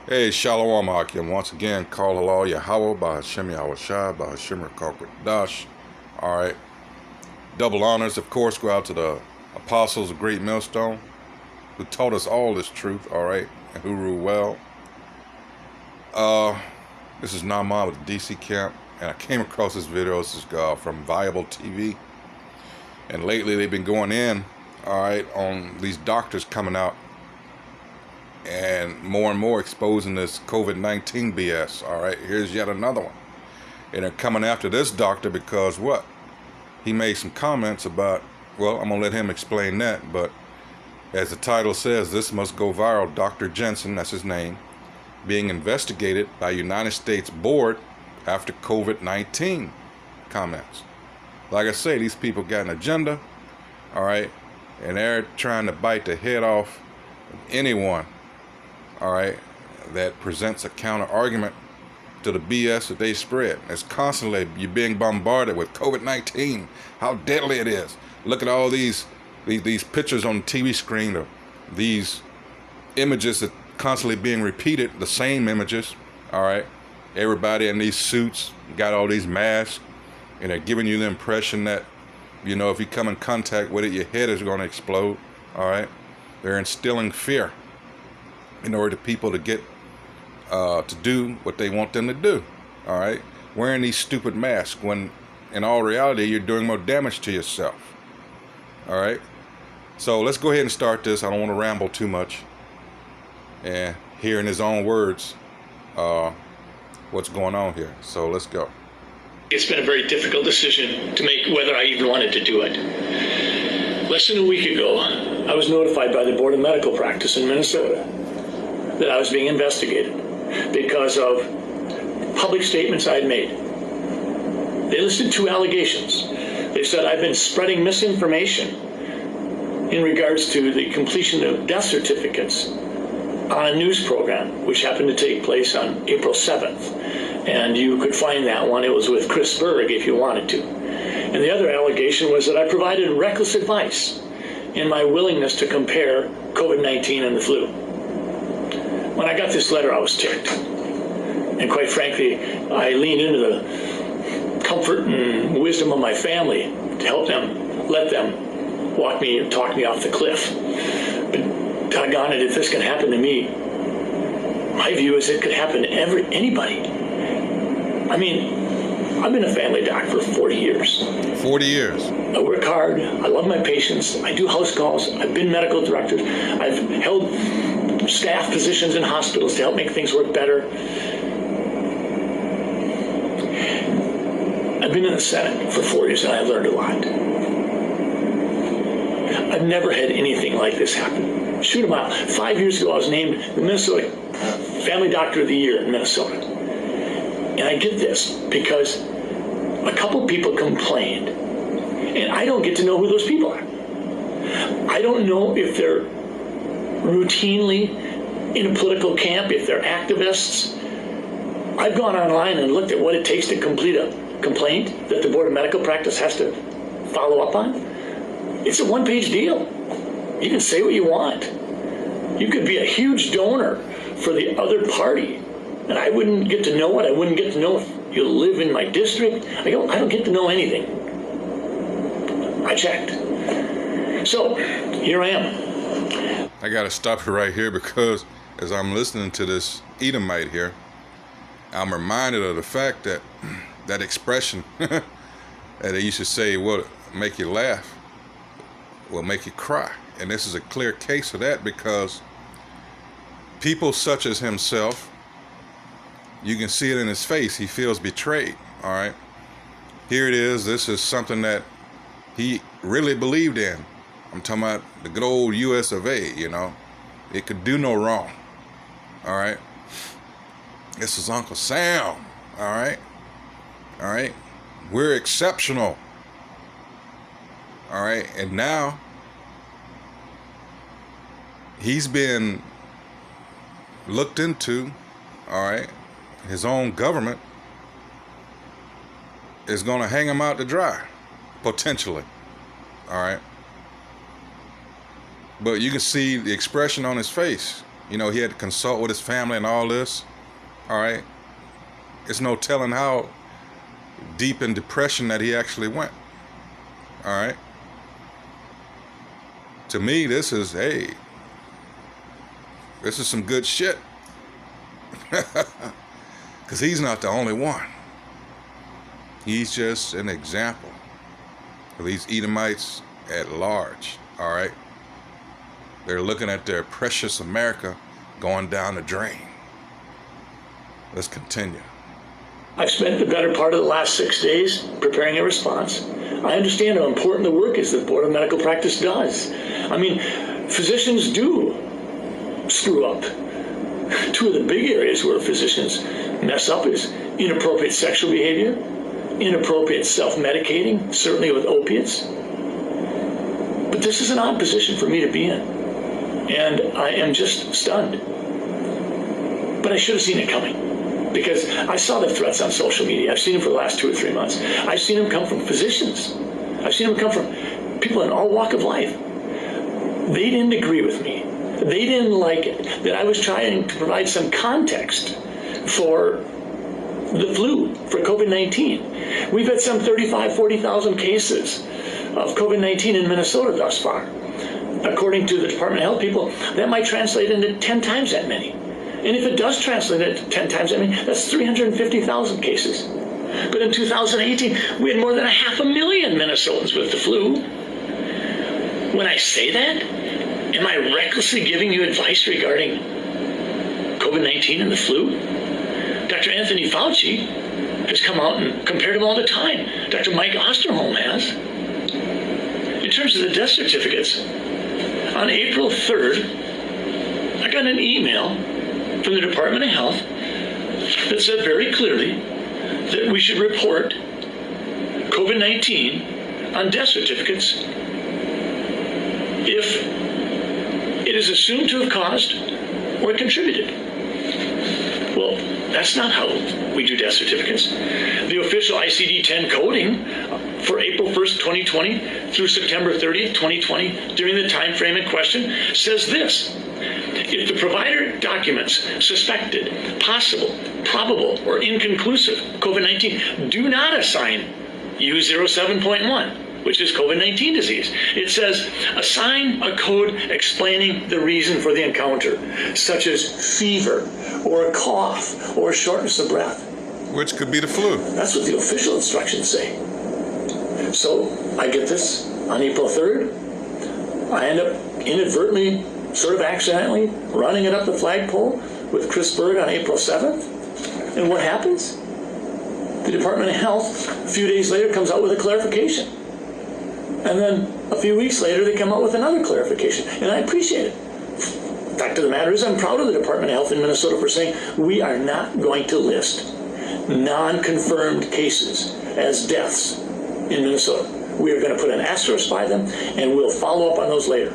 Hey, Shalom Akim. Once again, call Allah Yahweh, Bahashim Yahushua, Bahashim Dash. Alright. Double honors, of course, go out to the apostles of Great Millstone who taught us all this truth, alright, and who rule well. This is Nama with the DC camp, and I came across this video. This is from Viable TV. And lately they've been going in, alright, on these doctors coming out and more exposing this Covid-19 BS. All right, here's yet another one. And they're coming after this doctor because what? He made some comments about, well, I'm going to let him explain that, but as the title says, this must go viral. Dr. Jensen, that's his name, being investigated by United States board after COVID-19 comments. Like I say, these people got an agenda, all right, and they're trying to bite the head off of anyone, all right, that presents a counter argument to the BS that they spread. It's constantly you're being bombarded with COVID-19, how deadly it is. Look at all these pictures on the TV screen of these images that constantly being repeated, the same images, all right. Everybody in these suits got all these masks, and they're giving you the impression that, you know, if you come in contact with it, your head is going to explode, all right. They're instilling fear in order to people to get to do what they want them to do, all right, wearing these stupid masks when in all reality you're doing more damage to yourself, all right. So let's go ahead and start this. I don't want to ramble too much, and hear in his own words what's going on here. So let's go. It's been a very difficult decision to make whether I even wanted to do it. Less than a week ago, I was notified by the Board of Medical Practice in Minnesota that I was being investigated because of public statements I had made. They listed 2 allegations. They said I've been spreading misinformation in regards to the completion of death certificates on a news program, which happened to take place on April 7th. And you could find that one. It was with Chris Berg if you wanted to. And the other allegation was that I provided reckless advice in my willingness to compare COVID-19 and the flu. When I got this letter, I was ticked. And quite frankly, I leaned into the comfort and wisdom of my family to help them, let them talk me off the cliff. But doggone it, if this can happen to me, my view is it could happen to anybody. I mean, I've been a family doc for 40 years. 40 years. I work hard. I love my patients. I do house calls. I've been medical director. I've held staff positions in hospitals to help make things work better. I've been in the Senate for 4 years and I've learned a lot. I've never had anything like this happen. Shoot 'em out. 5 years ago, I was named the Minnesota Family Doctor of the Year in Minnesota. And I get this because a couple people complained, and I don't get to know who those people are. I don't know if they're routinely in a political camp, if they're activists. I've gone online and looked at what it takes to complete a complaint that the Board of Medical Practice has to follow up on. It's a one-page deal. You can say what you want. You could be a huge donor for the other party, and I wouldn't get to know it. I wouldn't get to know if you live in my district. I don't get to know anything. I checked. So here I am. I got to stop you right here because as I'm listening to this Edomite here, I'm reminded of the fact that that expression that they used to say will make you laugh, will make you cry. And this is a clear case of that because people such as himself, you can see it in his face. He feels betrayed, all right? Here it is. This is something that he really believed in. I'm talking about the good old US of A, you know. It could do no wrong, all right? This is Uncle Sam, all right? All right? We're exceptional, all right? And now he's been looked into, all right? His own government is going to hang him out to dry, potentially, all right? But you can see the expression on his face You know, he had to consult with his family and all this. All right. It's no telling how deep in depression that he actually went. All right. To me, this is some good shit. Because he's not the only one. He's just an example of these Edomites at large. All right. They're looking at their precious America going down the drain. Let's continue. I've spent the better part of the last 6 days preparing a response. I understand how important the work is that the Board of Medical Practice does. I mean, physicians do screw up. Two of the big areas where physicians mess up is inappropriate sexual behavior, inappropriate self-medicating, certainly with opiates. But this is an odd position for me to be in. And I am just stunned. But I should have seen it coming, because I saw the threats on social media. I've seen them for the last 2 or 3 months. I've seen them come from physicians. I've seen them come from people in all walk of life. They didn't agree with me. They didn't like it, that I was trying to provide some context for the flu, for COVID-19. We've had some 35, 40,000 cases of COVID-19 in Minnesota thus far. According to the Department of Health people, that might translate into 10 times that many. And if it does translate into 10 times that many, that's 350,000 cases. But in 2018, we had more than 500,000 Minnesotans with the flu. When I say that, am I recklessly giving you advice regarding COVID-19 and the flu? Dr. Anthony Fauci has come out and compared them all the time. Dr. Mike Osterholm has. In terms of the death certificates, on April 3rd, I got an email from the Department of Health that said very clearly that we should report COVID-19 on death certificates if it is assumed to have caused or contributed. Well, that's not how we do death certificates. The official ICD-10 coding for April 1st, 2020 through September 30th, 2020, during the time frame in question, says this: if the provider documents suspected, possible, probable, or inconclusive COVID-19, do not assign U07.1, which is COVID-19 disease. It says, assign a code explaining the reason for the encounter, such as fever, or a cough, or shortness of breath. Which could be the flu. That's what the official instructions say. So I get this on April 3rd. I end up inadvertently, sort of accidentally, running it up the flagpole with Chris Berg on April 7th. And what happens? The Department of Health, a few days later, comes out with a clarification. And then a few weeks later, they come out with another clarification. And I appreciate it. The fact of the matter is, I'm proud of the Department of Health in Minnesota for saying we are not going to list non-confirmed cases as deaths in Minnesota. We are going to put an asterisk by them, and we'll follow up on those later.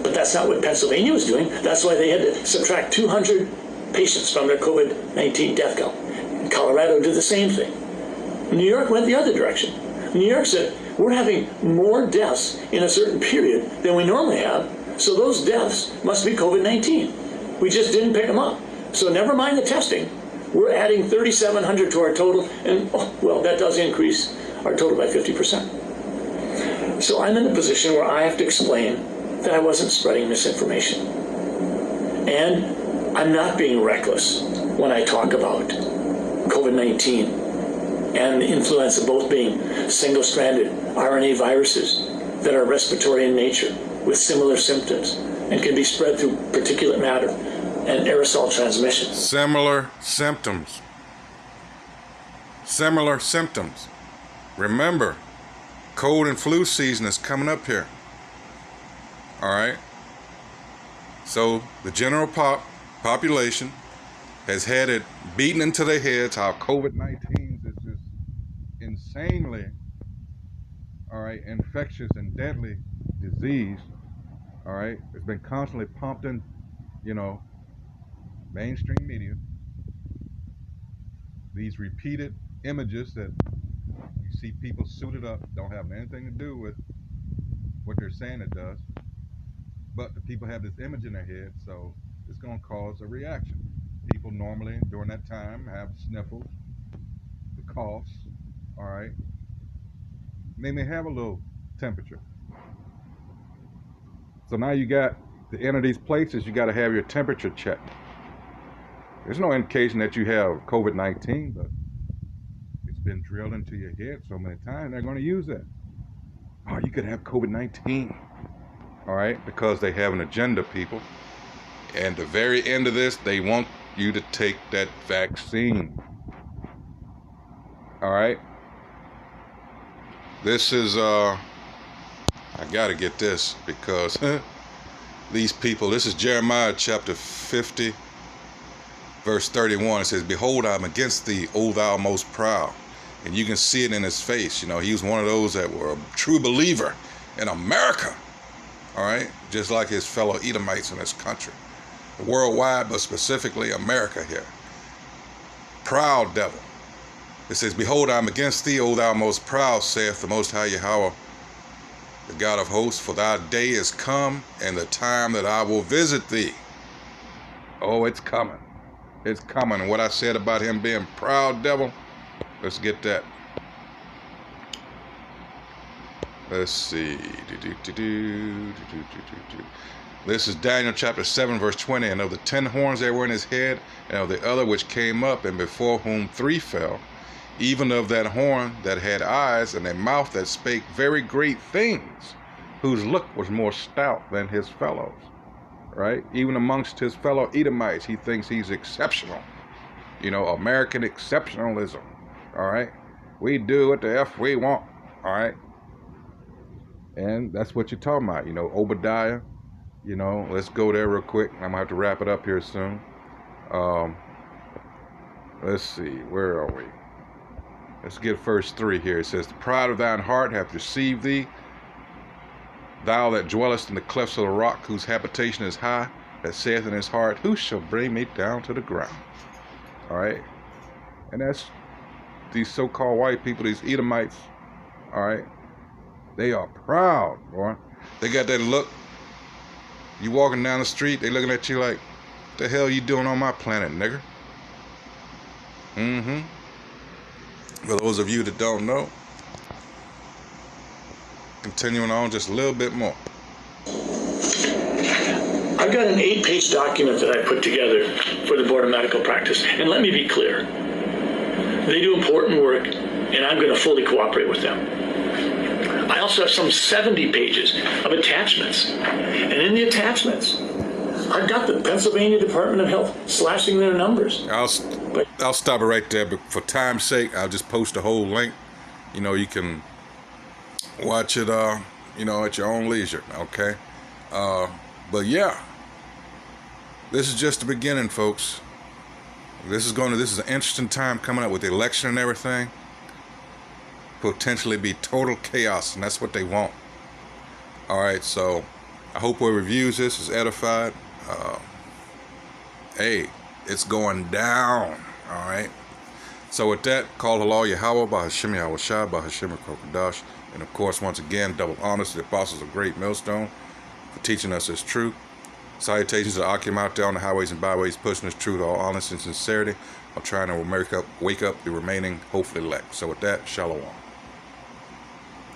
But that's not what Pennsylvania was doing. That's why they had to subtract 200 patients from their COVID-19 death count. Colorado did the same thing. New York went the other direction. New York said, we're having more deaths in a certain period than we normally have, so those deaths must be COVID-19. We just didn't pick them up. So never mind the testing. We're adding 3,700 to our total, and well, that does increase our total by 50%. So I'm in a position where I have to explain that I wasn't spreading misinformation. And I'm not being reckless when I talk about COVID-19 and the influenza both being single-stranded RNA viruses that are respiratory in nature with similar symptoms and can be spread through particulate matter and aerosol transmission. Similar symptoms. Similar symptoms. Remember, cold and flu season is coming up here. All right? So the general population has had it beaten into their heads how COVID-19 is just insanely, all right, infectious and deadly disease. All right? It's been constantly pumped in, mainstream media. These repeated images that you see people suited up don't have anything to do with what they're saying it does. But the people have this image in their head, so it's going to cause a reaction. People normally during that time have sniffles, the coughs, all right. And they may have a little temperature. So now you got to enter these places, you got to have your temperature checked. There's no indication that you have COVID-19, but it's been drilled into your head so many times, they're going to use that. Oh, you could have COVID-19, all right, because they have an agenda, people. And the very end of this, they want you to take that vaccine, all right. This is, I got to get this because these people, this is Jeremiah chapter 50, verse 31. It says, "Behold, I am against thee, O thou most proud." And you can see it in his face. You know, he was one of those that were a true believer in America, all right? Just like his fellow Edomites in this country. Worldwide, but specifically America here. Proud devil. It says, "Behold, I am against thee, O thou most proud, saith the Most High Yahweh, the God of hosts, for thy day is come, and the time that I will visit thee." Oh, it's coming. It's coming. And what I said about him being proud devil, let's get that. Let's see. This is Daniel chapter 7, verse 20. "And of the 10 horns that were in his head, and of the other which came up, and before whom 3 fell, even of that horn that had eyes, and a mouth that spake very great things, whose look was more stout than his fellows." Right? Even amongst his fellow Edomites, he thinks he's exceptional. You know, American exceptionalism. All right? We do what the F we want. All right? And that's what you're talking about. You know, Obadiah. You know, let's go there real quick. I'm going to have to wrap it up here soon. Let's see. Where are we? Let's get verse 3 here. It says, "The pride of thine heart hath deceived thee, thou that dwellest in the clefts of the rock, whose habitation is high, that saith in his heart, who shall bring me down to the ground?" All right? And that's these so-called white people, these Edomites, all right? They are proud, boy. They got that look. You walking down the street, they looking at you like, "What the hell you doing on my planet, nigger?" For those of you that don't know, continuing on just a little bit more. I've got an 8-page document that I put together for the Board of Medical Practice. And let me be clear. They do important work, and I'm going to fully cooperate with them. I also have some 70 pages of attachments. And in the attachments, I've got the Pennsylvania Department of Health slashing their numbers. I'll stop it right there, but for time's sake, I'll just post the whole link. You know, you can watch it, you know, at your own leisure, okay? But yeah, this is just the beginning, folks. This is an interesting time coming up with the election and everything. Potentially be total chaos, and that's what they want. All right, so I hope whoever reviews this is edified. Hey, it's going down. All right. So with that, call halal Yahweh, Bahashim Yahweh Shai, Bahashim Kokodash. And of course, once again, double honors to the apostles of Great Millstone for teaching us this truth. Salutations to the Akim out there on the highways and byways, pushing this truth, all honesty and sincerity, while trying to wake up the remaining, hopefully elect. So with that, shalom.